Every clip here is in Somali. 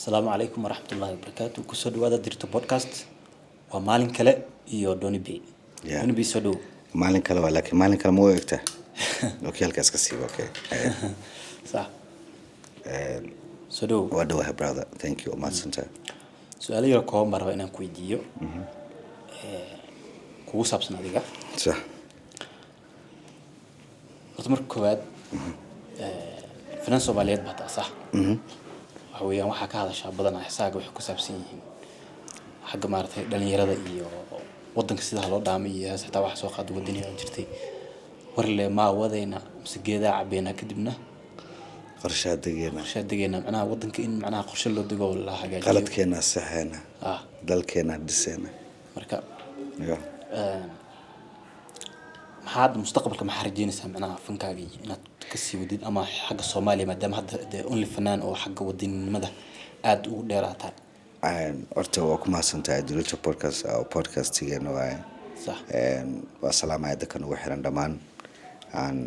السلام عليكم ورحمة الله وبركاته كسر هذا درت بودكاست ومالين كلا يو دوني بي Yeah. دوني بي سدو maalin kale waa laakiin maalin kale ma u egta okay halkaas ka sii okay صح سدو waa dhawahay brother thank you maadsantahay سؤالي يركون مرة أنا كويديو كوس أبسنا ديجا sax أتمر كواد فنان سوماليات بحتا صح وحوي أنا حكى هذا الشاب بدنا إحساق وحكوس أبسين حق مارته دلني يرد إيو ودن كسيده لو دامي حتى واحد سوق قد ودني جرتي ورله ما ودينا مسجدا عبينا كدبنا qorshaha degeena شادقينا معناها ودنك إن معناها قرش اللي دقوا ولا حاجة qaladkeena saxeena آه dalkeena dhiseena مركب yeah هذا مستقبل كم حرجين معناها فنكاجي إن تكسي ودين أما حق الصومالي ما دام هذا أونلي فنان أو حق ودين ماذا عاد وديراتها horta waa ku mahadsantahay Dulce podcast oo podcastigeena waaye صح waa salaamay dadkan ugu xiran dhamaan aan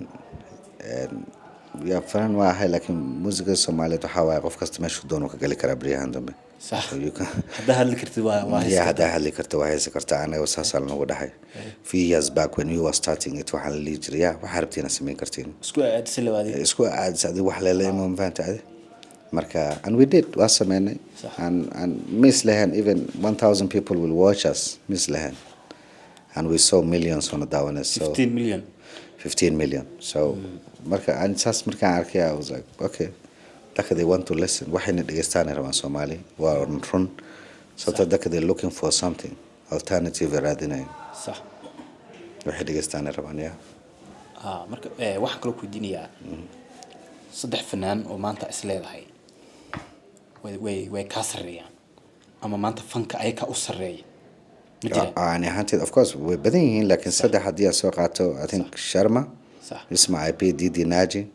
ya faran waa hay laakiin muusiga Soomaaliyeed waxa waaye qof kasta meeshu doono ka gali kara bariyahan dambe صح هذا هل كرت واحد يا هذا هل كرت واحد كرت أنا وساسا لنا وده في years back when you were starting it وحنا اللي جريا وحاربتينا سمين كرتين اسكو عاد سلوا هذه اسكو عاد سعدي وحلا لا ما فهمت هذا مركا and we did واسمعنا and miss لهن even 1000 people will watch us miss لهن and we saw millions on the down so 15 مليون 15 million so مركا and ساس مركا عاركيا I was like okay like they want to listen وحين دغستان روان سومالي ورن so that they're looking for something alternative رادينا صح وحين دغستان روان يا مركب واحد كلو كودينيا صدح فنان وما أنت أسليل هاي وي كاسرية أما ما أنت فنك أي كأسرية يعني هانتي of course وبدين لكن صدق حديا سوقاته I think شرمة صح اسمه IP دي ناجي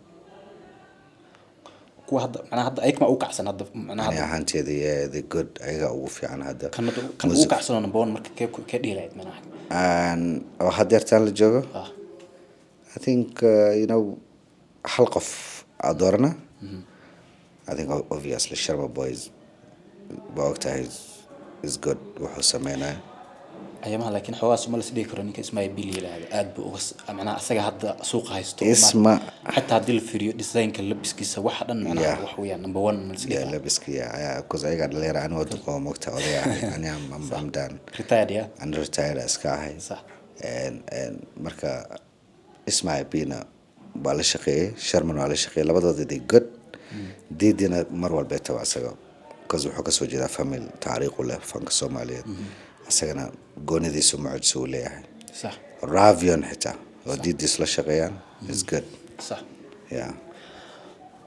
كو هذا أنا هذا أيك ما أوقع سنة هذا أنا يعني هذا هانتي ذي good أيها أوفي عن هذا كان أوقع سنة نبون مركب كدي لعب من أحد and وحديرتان الجوجو آه I think you know حلقة في أدورنا I think obviously Sharma Boys بوقتها is good وحسمينا أيامها لكن حواس ما لسه ديكروني كاسمه بيلي هذا أد بوس أنا أسجع هذا سوق هايستو اسمه حتى هذه الفيديو ديزاين كلبس كيسة واحد أنا وحويا نمبر 1 من يا السجع لبسكي يا كوز أيقا ليرة أنا ودقوا وقتها وضيع أنا am done ريتاير أنا retired أسكاهي صح and مركا اسمه بينا بالله شقي شرمن على شقي لبضة دي good دي دينا مروة البيت واسقا كوز وحكس وجدا فاميل تعريق ولا فانك الصومالية أسقنا قوني دي سمعت سوليه صح رافيون حتى ودي دي سلا شقيان is good صح yeah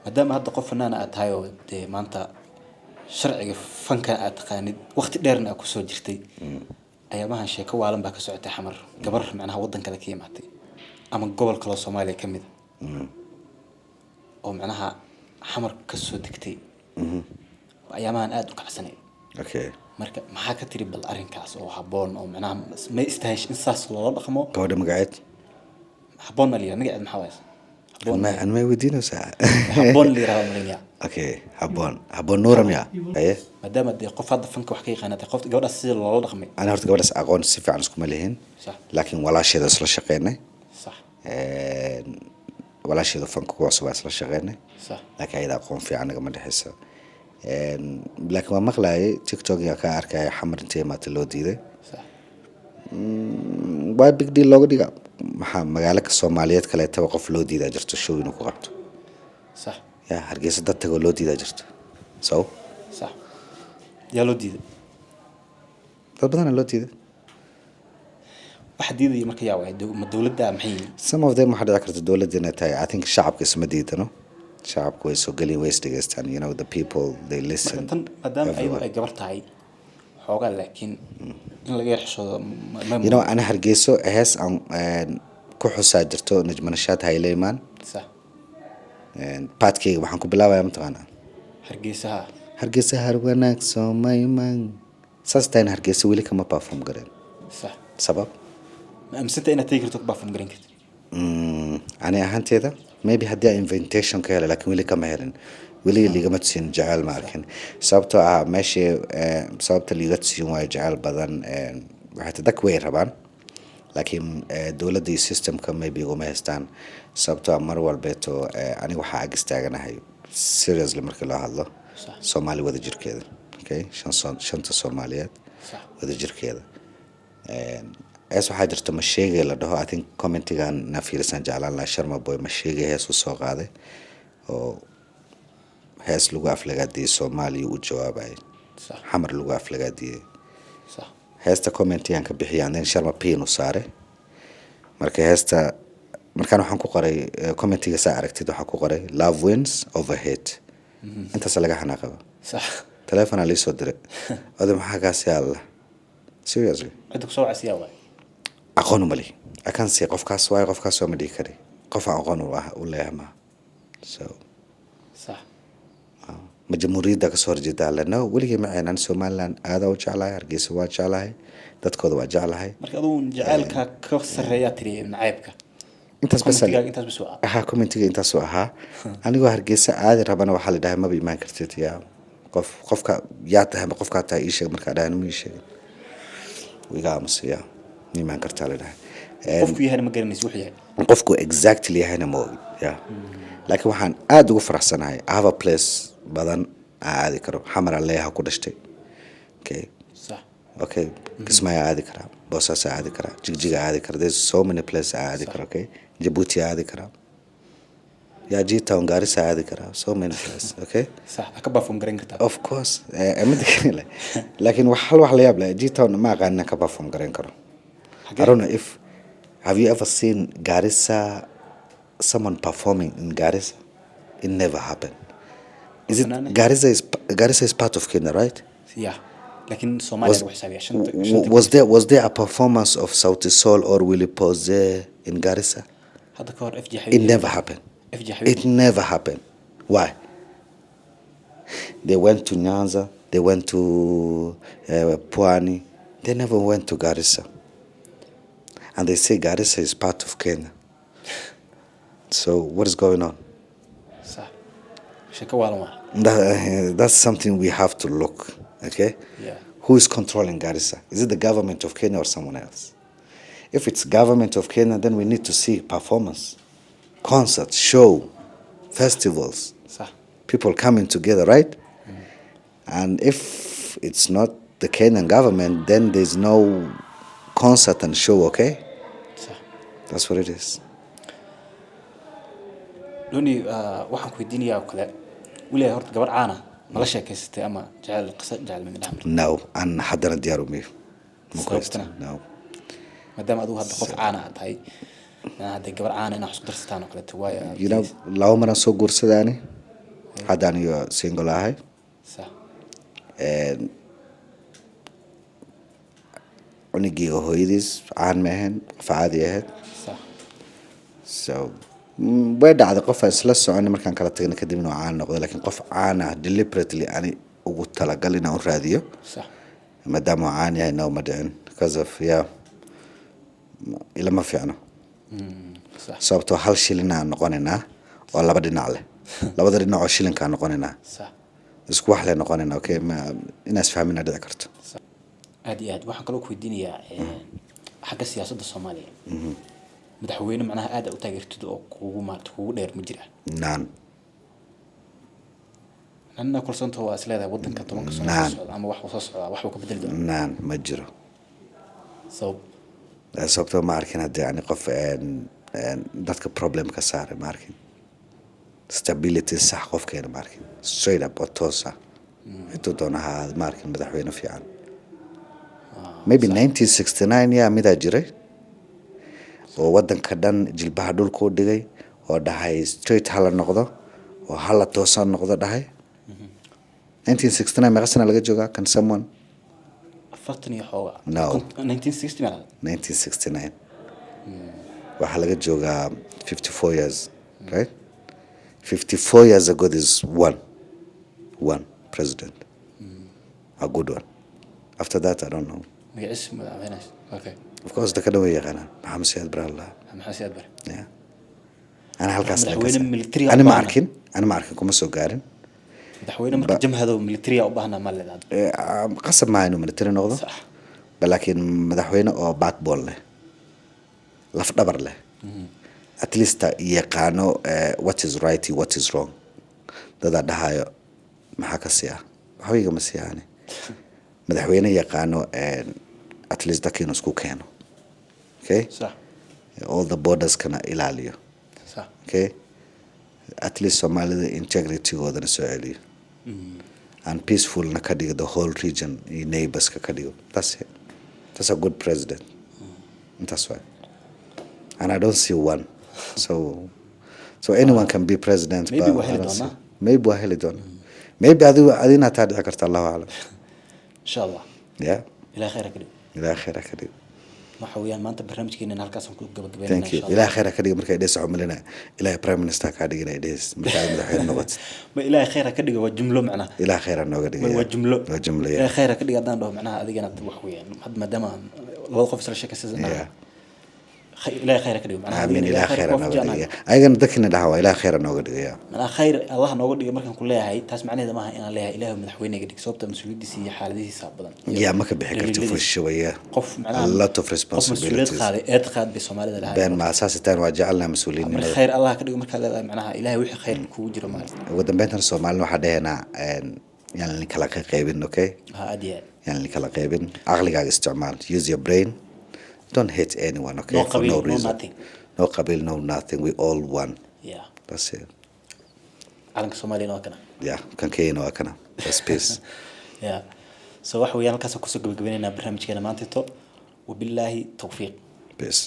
مادام هذا قف إن أنا أتهايو دي ما أنت شرعي فنك أتقاني وقت ديرنا أكو سوجرتي أيامها شيء كوالم باك سعتي حمر قبر معناها وضن كذا كي معتي أما قبل كلا صومالي كمد أو معناها حمر كسو دكتي وأيامها أنا أدوك عسني okay مركب ما حكى تري بالأرين كاس أو حبون أو معناها ما يستهش إنساس ولا رقمه كودا مقعد حبون مليا نقعد محاوس أنا ما يودينه ساعة حبون اللي راهم مليا okay حبون نورم يا أيه ما دام دي قف هذا فنك وحقيقة أنا تقفت جودة سيل ولا رقمي أنا هرت قبل أقون سيف عن سكمة لهن صح لكن ولا شيء ذا سلا شقينا صح ولا شيء ذا فنك قوس بس لا شقينا صح لكن إذا قوم في عنك ما نحسه لكن ما مخلاي تيك توك يا كأركا حمر انتي ما تلودي ده صح باي بيج ديل لوجو ديجا مقالك الصوماليات كلا توقف لودي ده جرت شو ينو قرط صح يا هرجيس ده تقول لودي ده جرت صح يا لودي فبدنا لودي ده واحد يدي مركي ياوي الدولة ده محين some of them ما حد ذكرت الدولة دي نتاي I think الشعب اسمه ديتنا شعب كويس وقلي ويست ديجستان you know the people they listen مادام أيوة جبرتها حوجا لكن إن لقي حشود you know أنا هرجيسو أحس عن كحوسة جرتو نجمنشات هاي ليمان صح باتكي وحنكو بلاوا يا متغانا هرجيسها هرجيسة هروناك سو مايمان ساستين هرجيسة ويلي كما بافهم قرين صح سبب أمسنت أنا تيجي تطبخ في جرينكت أنا أهانتي هذا maybe هدي invitation كهلا لكن ويلي كما هيرن ولي اللي قمت سين جعل ماركن سببتها ماشي سببت اللي قمت سين واي جعل بدن وحتى دك وير طبعا لكن دولة دي سيستم كم ما بيقوم هستان سببتها مرة البيتو أنا وحاجة استعجنا هاي سيريز لمركل الله صح سومالي وذا جير كذا اوكي شنطة الصوماليات صح وذا جير كذا ايسو حاجة تمشيغي لده I think commenting عن نافير سنجعلان لا شرم بوي مشيغي هيسو سوق هذا او هيس لغة أفلقات دي سومالي وجواب هاي صح حمر لغة أفلقات دي صح هيستا commenting عن كبيحي عندين شرم بينو ساري مركا هيستا مركان waxaan ku qoray commentiga saa aragtid waxaan ku qoray love wins over hate intaas laga xanaaqaba صح telephone ali soo diray wada maxaa ka si Allah seriously عندك سوء عسيا واي aqoon mali akan si qofkaas waay qofkaas soo madii kari qof aan aqoon u leeyahay so صح ma jamhuuriyadda ka soo horjeeda lana waligeey ma aanan Soomaaliland aada u jeclahay Hargeysa waa jeclahay dadkooda waa jeclahay marka aduu jacaylka ka sareeya tiri nacaybka intaas bas intaas bas waa aha commentiga intaas oo aha anigoo Hargeysa aadi rabana waxa la dhahay ma bi iman kartid yaa qofka yaa tahay qofka taa ii sheeg marka dhahan ma ii sheeg wiiga amsiya ma iman kartaa la dhahay qofku yahay ma garanaysi wuxuu yahay qofku exactly yahayna ma ogi yaa laakiin waxaan aad ugu faraxsanahay I have a place badan aadi karo xamar leeyahay ku dhashtay okay صح okay kismaya aadi kara boosasa aadi kara jigjiga aadi kara there's so many places aadi kara okay Djibouti aadi kara يا جيت تاون غاريسا aadi kara so many places okay صح akaba fum garan kartaa of course amid لكن wax la yaab leh جيت تاون ma aqaan ka perform garan karo I don't know if have you ever seen Garissa someone performing in Garissa it never happened is it Garissa is part of Kenya right yeah لكن Somalia lagu xisaabiyaa shanta was there a performance of Sauti Sol or Willy Pose in Garissa هذا كور FG it never happened it never happened why they went to Nyanza they went to Pwani they never went to Garissa and they say Garissa is part of Kenya so what is going on صح شكو والله that's something we have to look okay yeah who is controlling Garissa is it the government of Kenya or someone else if it's government of Kenya then we need to see performance concerts show festivals صح people coming together right and if it's not the Kenyan government then there's no concert and show okay صح that's what it is لوني waxaan ku weydiinayaa oo kale waliya horta gabar caana ma la sheekaysatay ama jacayl qisa jacayl min dhaxmar no an hadana diyaaru mi no maadaama adigu hadda qof caana aad tahay hadda gabar caana inaa isku darsataan oo kale waay you know laba maran soo guursadaani hadaan iyo single ahay صح unigi hooyadiis caan ma ahayn qof caadi ahayd صح so way dhacday qof isla socon markaan kala tagna kadib inuu caan noqdo laakiin qof caan ah deliberately ani ugu talagal inaan raadiyo صح maadaama caan yahay noo ma dhicin because of ila ma fiicno صح sababtoo hal shilin aan noqonaynaa oo laba dhinac leh labada dhinac oo shilinka aan noqonaynaa صح isku wax leh noqonaynaa okay ma inaas fahmina dhici karto aad iyo aad waxaan kaloo ku weydiinayaa xagga siyaasadda Soomaaliya madaxweyne macnaha aad u taageertid oo kugu dheer ma jira naan anna kulsanto waa isleedahay wadanka 10 sano ama wax soo socda wax ka bedel doona naan ma jiro sababtoo ma arkin hadda yani qof dadka problem ka saaray ma arkin stability sax qofkeena ma arkin straight up oo toosa intuu doonaha ma arkin madaxweyne fiican maybe 1969 yaa midaa jiray oo wadanka dhan jilbaha dhulka u dhigay oo dhahay straight hala noqdo oo hala toosan noqdo dhahay 1969 meeqa sana laga joogaa kan someone afartan iyo xoogaa No. 1969 waxaa laga joogaa 54 years right 54 years ago there's one president a good one after that I don't know magaciis madaxweyne okay of course the kadaway yaqaanaan maxamed siyaad bare allah maxaa siyaad bare yeah ana halkaas madaxweyne military ana ma arkin kuma soo gaarin madaxweyne marka jamhado military u baahna ma leedahay قصب معي إنه military نقضه صح لكن مدحوينه أو backbone له لف دبر له at least يقانو what is right what is wrong ده هاي محاكا سيا حويجة مسيا يعني مدحوينه يقانو at least ده كينو سكو كانوا okay صح all the borders كنا إلاليو صح okay at least Somalia integrity ودنا سؤالي and peaceful nakadigo the whole region neighbors kakadigo that's a good president and that's why and I don't see one so anyone can be president Maybe but we'll I hit don't on, see. huh? Maybe we'll hit on maybe أدينا تادي أكرت الله أعلم إن شاء الله yeah إلى خير كده إلى خير كده waxaweyaan maanta barnaamijkeena halkaas aan ku gabagabeynaa thank you إلى خير كده مركا إديس عملنا إلى prime minister كادينا إديس مركا مدحين نقط ma ilaahay khayr ka dhigo waa jumlo macnaha إلى خير نوقد waa jumlo جملة ilaahay khayr ka dhigo hadaan dhaho macnaha adigana wax weeyaan had maadaama labada qof isla sheekaysanayaan ilaahay khayr ka dhigo macnaha آمين إلى خير qof نوقد jeclaan أيضا ذكرنا دعوة إلى خير نوقد يا macnaha khayr Allah nooga dhigo markaan ku leeyahay taas macnaheedu maaha inaan leeyahay ilaahay madaxweyneyga dhig sababta mas'uuliyadiisa iyo xaaladihiisa badan يا ما كبحكي تفوز شوية qof macnaha a lot of qof mas'uuliyad responsibilities qaaday eed qaad bay Soomaalida lahayd بين مع أساس تاني وجعلنا مسؤولين mar khayr Allah ka dhigo markaa leedahay macnaha ilaahay wixii khayr kugu jiro maalinta ودن بيننا الصومال واحد هنا يعني كلا قيبين أوكي ha adiya يعني كلا قيبين عقلك على استعمال use your brain don't hate anyone okay No for قبيل, no no reason nothing. no قبيل no nothing we all one yeah that's it calanka Soomaaliya waa kana yeah كان كينو أكنا that's peace yeah so waxa weeyaan halkaas ku soo gabagabeynaa barnaamijkeena maanta to wabillahi tawfiiq peace